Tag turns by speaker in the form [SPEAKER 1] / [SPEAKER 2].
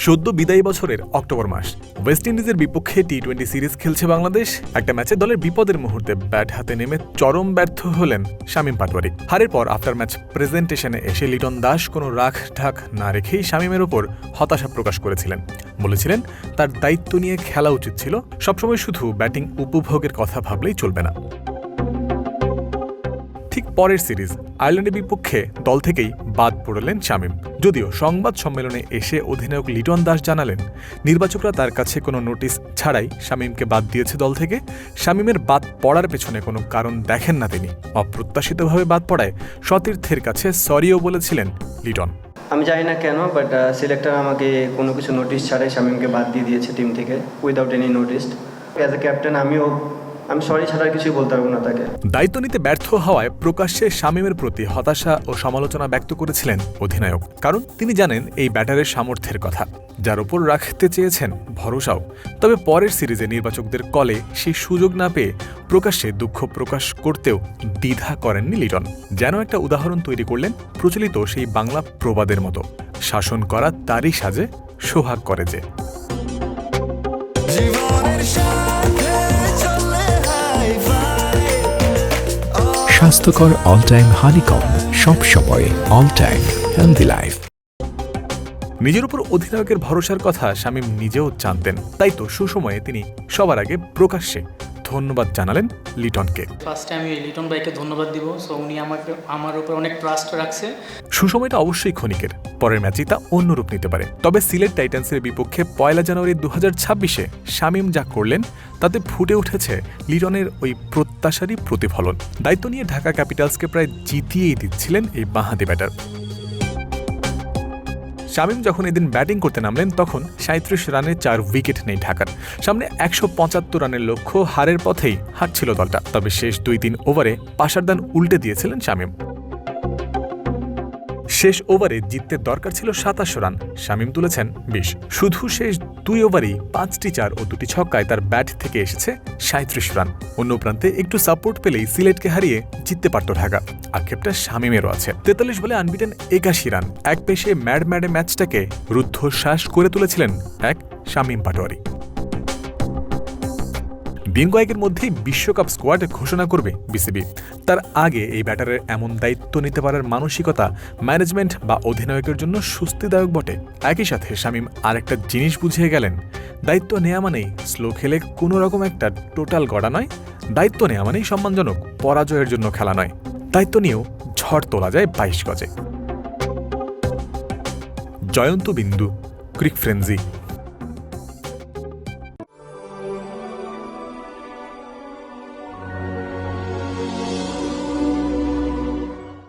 [SPEAKER 1] সদ্য বিদায়ী বছরের অক্টোবর মাস, ওয়েস্ট ইন্ডিজের বিপক্ষে টি-20 সিরিজ খেলছে বাংলাদেশ। একটা ম্যাচে দলের বিপদের মুহূর্তে ব্যাট হাতে নেমে চরম ব্যর্থ হলেন শামীম পাটোয়ারি। হারের পর আফটার ম্যাচ প্রেজেন্টেশনে এসে লিটন দাস কোনো রাগ ঢাক না রেখেই শামীমের ওপর হতাশা প্রকাশ করেছিলেন। বলেছিলেন তার দায়িত্ব নিয়ে খেলা উচিত ছিল, সবসময় শুধু ব্যাটিং উপভোগের কথা ভাবলেই চলবে না। ঠিক পরের সিরিজ আয়ারল্যান্ডের বিপক্ষে দল থেকেই বাদ পড়লেন শামীম। যদিও সংবাদ সম্মেলনে এসে অধিনায়ক লিটন দাস জানালেন, নির্বাচকরা তার কাছে কোনো নোটিশ ছাড়াই শামীমকে বাদ দিয়েছে দল থেকে। শামীমের বাদ পড়ার পেছনে কোনো কারণ দেখেন না তিনি। অপ্রত্যাশিতভাবে বাদ পড়ায় সতীর্থের কাছে সরিও বলেছিলেন লিটন।
[SPEAKER 2] আমি জানি না কেন, বাট সিলেক্টর আমাকে কোনো কিছু নোটিশ ছাড়াই শামীমকে বাদ দিয়ে দিয়েছে টিম থেকে, without any notice. As a captain আমি সরি ছাড়া কিছুই বলতে পারবো না তাকে।
[SPEAKER 1] দায়িত্ব নিতে ব্যর্থ হওয়ায় প্রকাশ্যে শামীমের প্রতি হতাশা ও সমালোচনা ব্যক্ত করেছিলেন অধিনায়ক। কারণ তিনি জানেন এই ব্যাটারের সামর্থ্যের কথা, যার উপর রাখতে চেয়েছেন ভরসাও। তবে পরের সিরিজে নির্বাচকদের কলে সেই সুযোগ না পেয়ে প্রকাশ্যে দুঃখ প্রকাশ করতেও দ্বিধা করেননি লিটন। যেন একটা উদাহরণ তৈরি করলেন প্রচলিত সেই বাংলা প্রবাদের মতো, শাসন করা তারই সাজে, সোহাগ করে যে।
[SPEAKER 3] স্বাস্থ্যকর অল টাইম হানিকম, সব সময় অল টাইম হেলদি লাইফ।
[SPEAKER 1] নিজের উপর অধিনায়কের ভরসার কথা শামীম নিজেও জানতেন, তাই তো সুসময়ে তিনি সবার আগে প্রকাশ্যে ধন্যবাদ জানালেন লিটনকে।
[SPEAKER 4] ফার্স্টে আমি লিটন ভাইকে ধন্যবাদ দিব। সো উনি আমার উপর অনেক ট্রাস্ট রাখছে।
[SPEAKER 1] সুসময়টা অবশ্যই ক্ষণিকের, পরের ম্যাচেই তা অন্য রূপ নিতে পারে। তবে সিলেট টাইটান্সের বিপক্ষে 1 জানুয়ারি 2026-এ শামীম যা করলেন তাতে ফুটে উঠেছে লিটনের ওই প্রত্যাশারই প্রতিফলন। দায়িত্ব নিয়ে ঢাকা ক্যাপিটালসকে প্রায় জিতিয়েই দিচ্ছিলেন এই বাঁহাতি ব্যাটার। শামীম যখন এদিন ব্যাটিং করতে নামলেন তখন 37 রানে 4 উইকেট নেই ঢাকার। সামনে 175 রানের লক্ষ্য, হারের পথেই হাঁটছিল দলটা। তবে শেষ 2-3 ওভারে পাশার দান উল্টে দিয়েছিলেন শামীম। শেষ ওভারে জিততে দরকার ছিল 27 রান, শামীম তুলেছেন 20। শুধু শেষ 2 ওভারেই 5টি 4 ও 2টি ছক্কায় তার ব্যাট থেকে এসেছে 37 রান। অন্য প্রান্তে একটু সাপোর্ট পেলেই সিলেটকে হারিয়ে জিততে পারত ঢাকা। আক্ষেপটা শামীমেরও আছে। 43 বলে আনবিটেন 81 রান, এক পেশে ম্যাডে ম্যাচটাকে রুদ্ধশ্বাস করে তুলেছিলেন এক শামীম পাটোয়ারি। দিন কয়েকের মধ্যেই বিশ্বকাপ স্কোয়াড ঘোষণা করবে বিসিবি। তার আগে এই ব্যাটারের এমন দায়িত্ব নিতে পারার মানসিকতা ম্যানেজমেন্ট বা অধিনায়কের জন্য স্বস্তিদায়ক বটে। একই সাথে শামীম আরেকটা জিনিস বুঝিয়ে গেলেন, দায়িত্ব নেওয়া মানেই স্লো খেলে কোনো রকম একটা টোটাল গড়া নয়, দায়িত্ব নেওয়া মানেই সম্মানজনক পরাজয়ের জন্য খেলা নয়। দায়িত্ব নিয়েও ঝড় তোলা যায় 22 গজে। জয়ন্ত বিন্দু, ক্রিক ফ্রেন্সি।